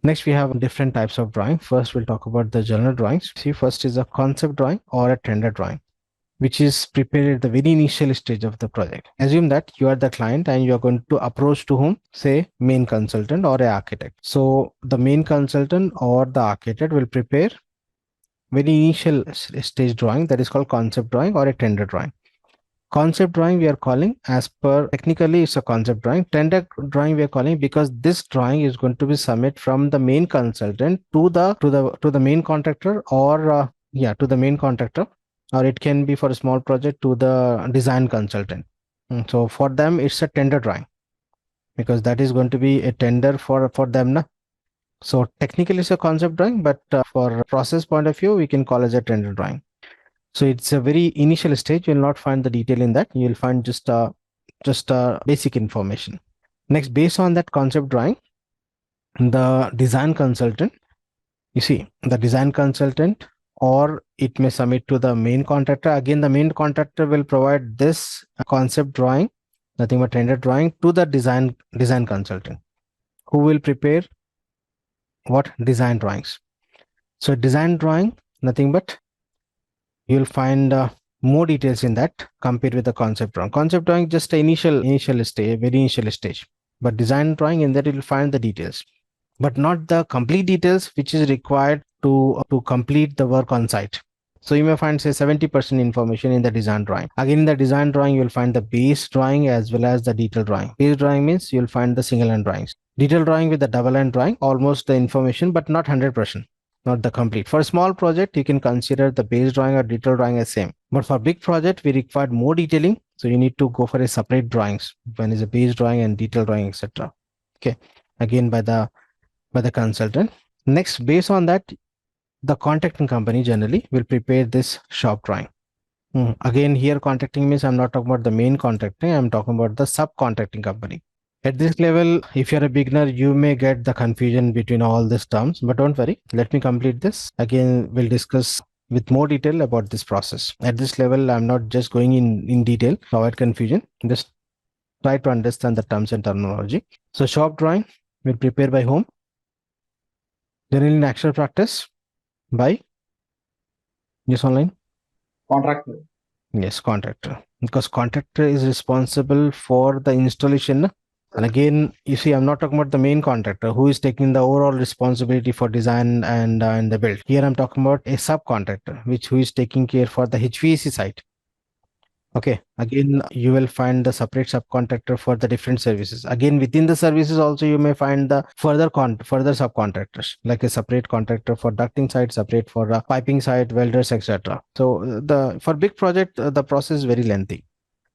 Next, we have different types of drawing. First, we'll talk about the general drawings. See, first is a concept drawing or a tender drawing, which is prepared at the very initial stage of the project. Assume that you are the client and you are going to approach to whom? Say main consultant or a architect. So the main consultant or the architect will prepare very initial stage drawing, that is called concept drawing or a tender drawing. Concept drawing we are calling, as per technically it's a concept drawing. Tender drawing we are calling because this drawing is going to be submitted from the main consultant to the main contractor, or to the main contractor, or it can be for a small project to the design consultant. So for them it's a tender drawing because that is going to be a tender for them, na? So technically it's a concept drawing, but for process point of view we can call as a tender drawing. So it's a very initial stage. You'll not find the detail in that. You'll find just basic information. Next, based on that concept drawing, the design consultant, you see, the design consultant, or it may submit to the main contractor. Again, the main contractor will provide this concept drawing, nothing but tender drawing, to the design consultant, who will prepare what? Design drawings. So design drawing, nothing but you'll find more details in that compared with the concept drawing. Concept drawing just an initial stage, very initial stage. But design drawing, in that you'll find the details, but not the complete details which is required to complete the work on site. So you may find say 70% information in the design drawing. Again, in the design drawing, you'll find the base drawing as well as the detail drawing. Base drawing means you'll find the single line drawings. Detail drawing with the double line drawing, almost the information, but not 100%. Not the complete. For a small project, you can consider the base drawing or detail drawing as same. But for big project, we require more detailing. So you need to go for a separate drawings. When is a base drawing and detail drawing, etc. Okay. Again, by the consultant. Next, based on that, the contracting company generally will prepare this shop drawing. Again, here contracting means I'm not talking about the main contracting. I'm talking about the subcontracting company. At this level, if you're a beginner, you may get the confusion between all these terms, but don't worry. Let me complete this. Again, we'll discuss with more detail about this process. At this level, I'm not just going in detail to avoid confusion. Just try to understand the terms and terminology. So shop drawing will prepare by whom? Generally in actual practice by? Yes, online? Contractor. Yes, contractor. Because contractor is responsible for the installation. And again, you see, I'm not talking about the main contractor who is taking the overall responsibility for design and the build. Here I'm talking about a subcontractor, who is taking care for the HVAC site. Okay. Again, you will find the separate subcontractor for the different services. Again, within the services also, you may find the further subcontractors, like a separate contractor for ducting side, separate for piping side, welders, etc. So for big project, the process is very lengthy.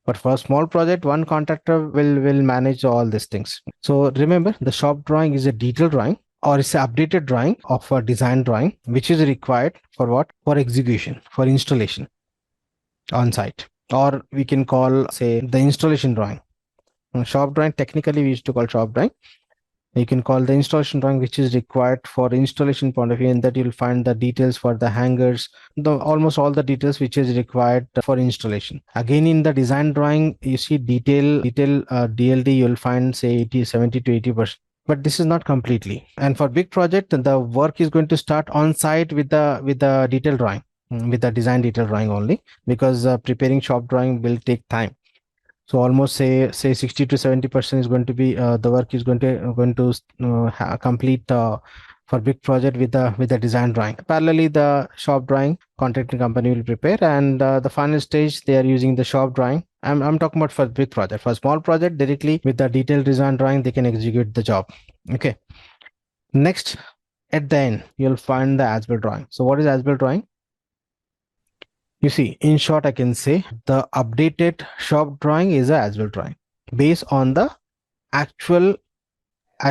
But for a small project, one contractor will manage all these things. So remember, the shop drawing is a detailed drawing, or it's an updated drawing of a design drawing, which is required for what? For execution, for installation on site. Or we can call, say, the installation drawing. Shop drawing, technically we used to call shop drawing. You can call the installation drawing, which is required for installation point of view, and that you'll find the details for the hangers, almost all the details which is required for installation. Again, in the design drawing, you see detail DLD, you'll find say 70 to 80%. But this is not completely. And for big project, the work is going to start on site with the detail drawing, with the design detail drawing only, because preparing shop drawing will take time. So almost say 60 to 70% is going to be the work is going to complete for big project with the design drawing. Parallelly, the shop drawing contracting company will prepare, and the final stage they are using the shop drawing. I'm talking about for big project. For small project, directly with the detailed design drawing, they can execute the job. Okay. Next, at the end, you'll find the as-built drawing. So what is as-built drawing? You see, in short, I can say the updated shop drawing is a as-built drawing based on the actual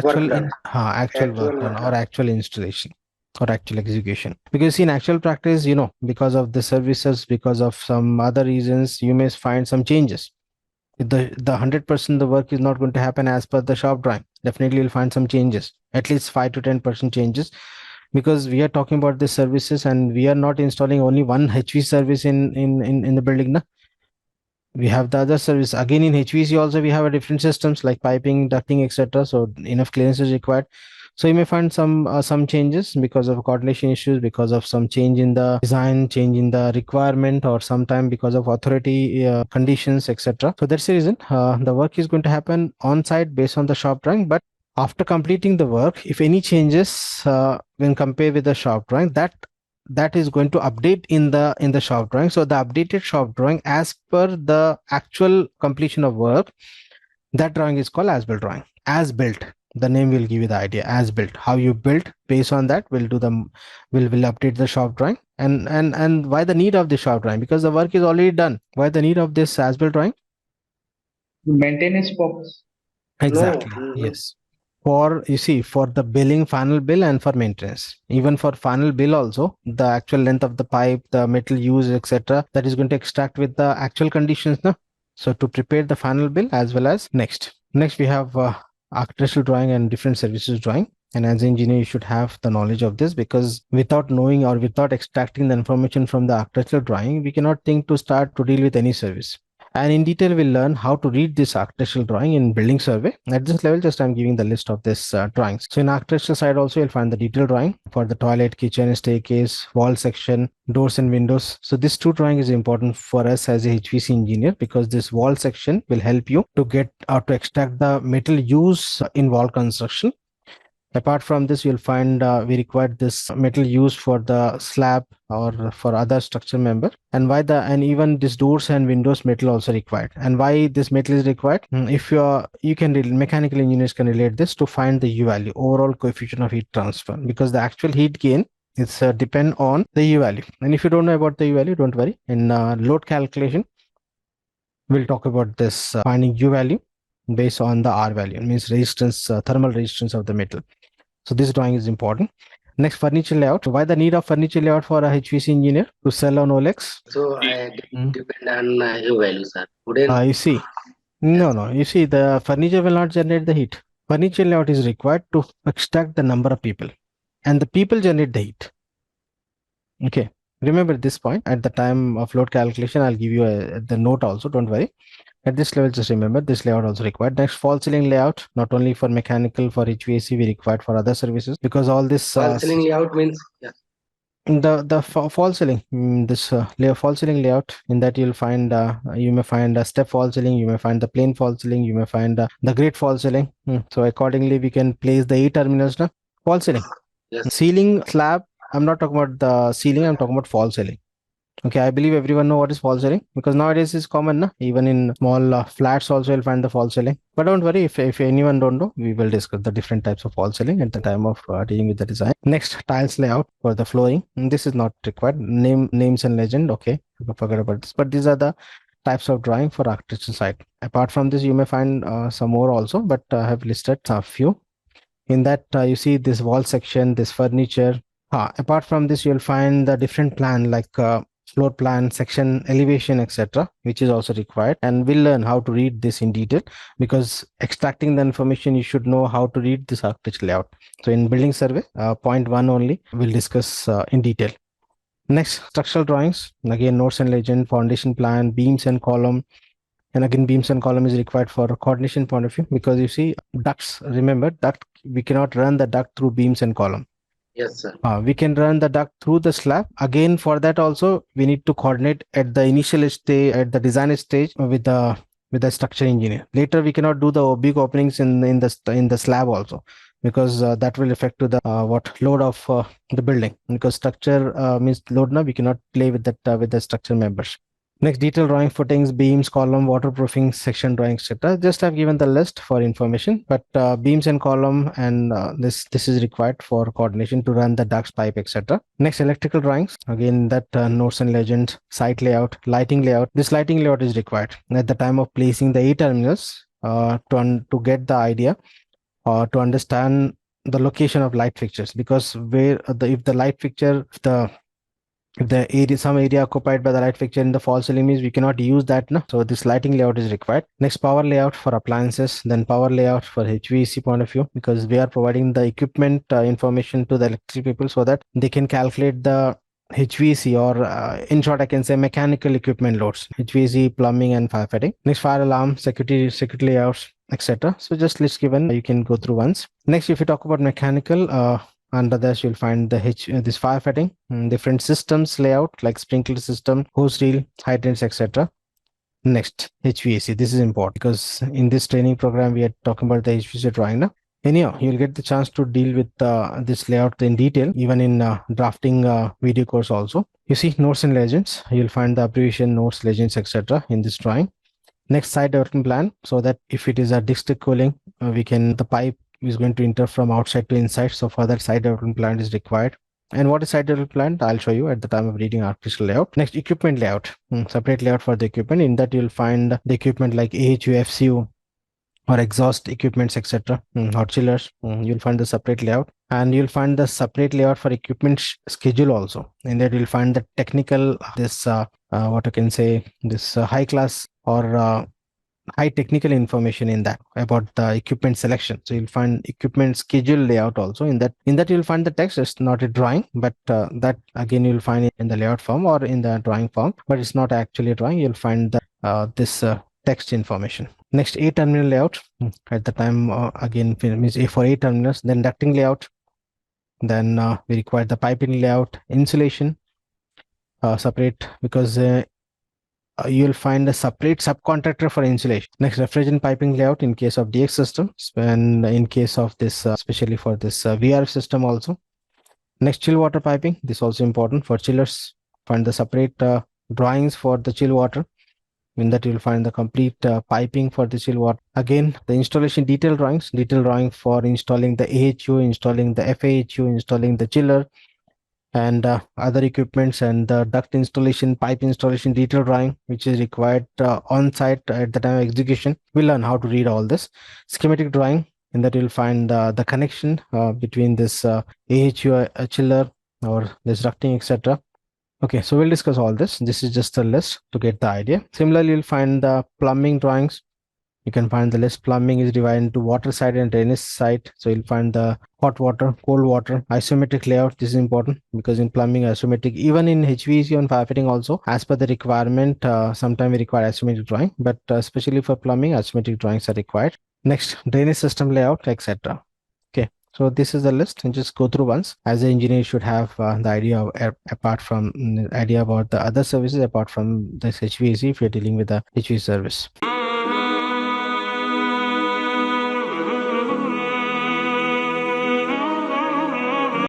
work done or actual installation or actual execution. Because in actual practice, because of the services, because of some other reasons, you may find some changes. The 100% the work is not going to happen as per the shop drawing. Definitely you'll find some changes, at least 5 to 10% changes. Because we are talking about the services and we are not installing only one HV service in the building. We have the other service. Again, in HVAC also we have a different systems like piping, ducting, etc. So enough clearance is required. So you may find some changes because of coordination issues, because of some change in the design, change in the requirement, or sometime because of authority conditions, etc. So that's the reason the work is going to happen on site based on the shop drawing. But after completing the work, if any changes when compared with the shop drawing, that is going to update in the shop drawing. So the updated shop drawing as per the actual completion of work, that drawing is called as built drawing. As built, the name will give you the idea. As built, how you built, based on that we'll do the will update the shop drawing. And why the need of the shop drawing? Because the work is already done. Why the need of this as built drawing? Maintenance purpose. Exactly. Yes. For, you see, for the billing, final bill, and for maintenance. Even for final bill also, the actual length of the pipe, the metal used, etc., that is going to extract with the actual conditions, no? So to prepare the final bill as well as next we have architectural drawing and different services drawing. And as an engineer, you should have the knowledge of this, because without knowing or without extracting the information from the architectural drawing, we cannot think to start to deal with any service. And in detail, we'll learn how to read this architectural drawing in building survey. At this level, just I'm giving the list of this drawings. So in architectural side also, you'll find the detailed drawing for the toilet, kitchen, staircase, wall section, doors and windows. So this two drawing is important for us as a HVC engineer, because this wall section will help you to get or to extract the metal use in wall construction. Apart from this, you'll find we require this metal used for the slab or for other structure member, and why the and even this doors and windows metal also required. And why this metal is required? If you can mechanical engineers can relate this to find the U value, overall coefficient of heat transfer, because the actual heat gain it's depend on the U value. And if you don't know about the U value, don't worry. In load calculation, we'll talk about this finding U value based on the R value. It means resistance, thermal resistance of the metal. So this drawing is important. Next, furniture layout. Why the need of furniture layout for a HVC engineer? To sell on OLX? So I depend on U value, sir. You see, no. You see, the furniture will not generate the heat. Furniture layout is required to extract the number of people, and the people generate the heat. Okay. Remember this point at the time of load calculation. I'll give you the note also. Don't worry. At this level, just remember this layout also required. Next, false ceiling layout, not only for mechanical, for HVAC, we required for other services, because all this false ceiling layout means the false ceiling, this false ceiling layout. In that you'll find you may find a step false ceiling, you may find the plain false ceiling, you may find the grate false ceiling. So accordingly, we can place the 8 terminals now. False ceiling, ceiling slab. I'm not talking about the ceiling. I'm talking about false ceiling. Okay, I believe everyone know what is false ceiling, because nowadays it's common, na? Even in small flats also you'll find the false ceiling. But don't worry, if anyone don't know, we will discuss the different types of false ceiling at the time of dealing with the design. Next, tiles layout for the flooring. This is not required. Names and legend. Okay, forget about this. But these are the types of drawing for architecture side. Apart from this, you may find some more also, but I have listed a few. In that, you see this wall section, this furniture. Apart from this, you'll find the different plan like floor plan, section, elevation, etc., which is also required. And we'll learn how to read this in detail, because extracting the information, you should know how to read this architecture layout. So in building survey, point 1 only, we'll discuss in detail. Next, structural drawings. Again, notes and legend, foundation plan, beams and column. And again, beams and column is required for a coordination point of view, because you see ducts, remember duct, we cannot run the duct through beams and column. Yes, sir. We can run the duct through the slab. Again, for that also, we need to coordinate at the initial stage, at the design stage with the structure engineer. Later, we cannot do the big openings in the slab also, because that will affect to the load of the building. Because structure means load now, we cannot play with that with the structure members. Next, detailed drawing, footings, beams, column, waterproofing, section drawing, etc. Just I've given the list for information, but beams and column and this is required for coordination to run the ducts, pipe, etc. Next, electrical drawings. Again, that notes and legends, site layout, lighting layout. This lighting layout is required at the time of placing the 8 terminals to get the idea or to understand the location of light fixtures, because if the light fixture, if the area, some area occupied by the light fixture in the false ceiling means we cannot use that, no? So this lighting layout is required. Next, power layout for appliances, then power layout for HVAC point of view, because we are providing the equipment information to the electric people so that they can calculate the HVAC, or in short, I can say mechanical equipment loads, HVAC, plumbing, and firefighting. Next, fire alarm, security layouts. etc. So just list given, you can go through once. Next, if you talk about mechanical, under this you'll find the this firefighting, different systems layout like sprinkler system, hose reel, hydrants, etc. Next, HVAC. This is important because in this training program we are talking about the HVAC drawing now. Anyhow, you'll get the chance to deal with this layout in detail, even in drafting video course also. You see notes and legends. You'll find the abbreviation, notes, legends, etc. in this drawing. Next, side development plan, so that if it is a district cooling, the pipe is going to enter from outside to inside. So for that, side development plan is required. And what is side development plan? I'll show you at the time of reading architectural layout. Next, equipment layout, separate layout for the equipment. In that, you'll find the equipment like AHU, FCU, or exhaust equipments, etc. Hot chillers. You'll find the separate layout, and you'll find the separate layout for equipment schedule also. In that, you'll find the technical what I can say, this high class or high technical information in that about the equipment selection. So you'll find equipment schedule layout also. In that you'll find the text. It's not a drawing, but that again you'll find it in the layout form or in the drawing form, but it's not actually a drawing. You'll find this text information. Next, 8 terminal layout. At the time again means A for 8 terminals. Then ducting layout. Then we require the piping layout, insulation separate, because you'll find a separate subcontractor for insulation. Next, refrigerant piping layout in case of DX systems, and in case of this especially for this VRF system also. Next, chill water piping. This is also important for chillers. Find the separate drawings for the chill water. In that you'll find the complete piping for the chill water. Again, the installation detail drawings, detail drawing for installing the AHU, installing the FAHU, installing the chiller, and other equipments, and the duct installation, pipe installation detail drawing, which is required on site at the time of execution. We'll learn how to read all this. Schematic drawing, in that you'll find the connection between this AHU chiller or this ducting, etc. Okay, so we'll discuss all this. This is just a list to get the idea. Similarly, you'll find the plumbing drawings. You can find the list. Plumbing is divided into water side and drainage side. So you'll find the hot water, cold water, isometric layout. This is important because in plumbing, isometric, even in HVAC and firefighting also, as per the requirement, sometimes we require isometric drawing, but especially for plumbing, isometric drawings are required. Next, drainage system layout, etc. Okay, so this is the list, and just go through once. As an engineer, you should have the idea of, apart from idea about the other services apart from this HVAC, if you're dealing with the HVAC service.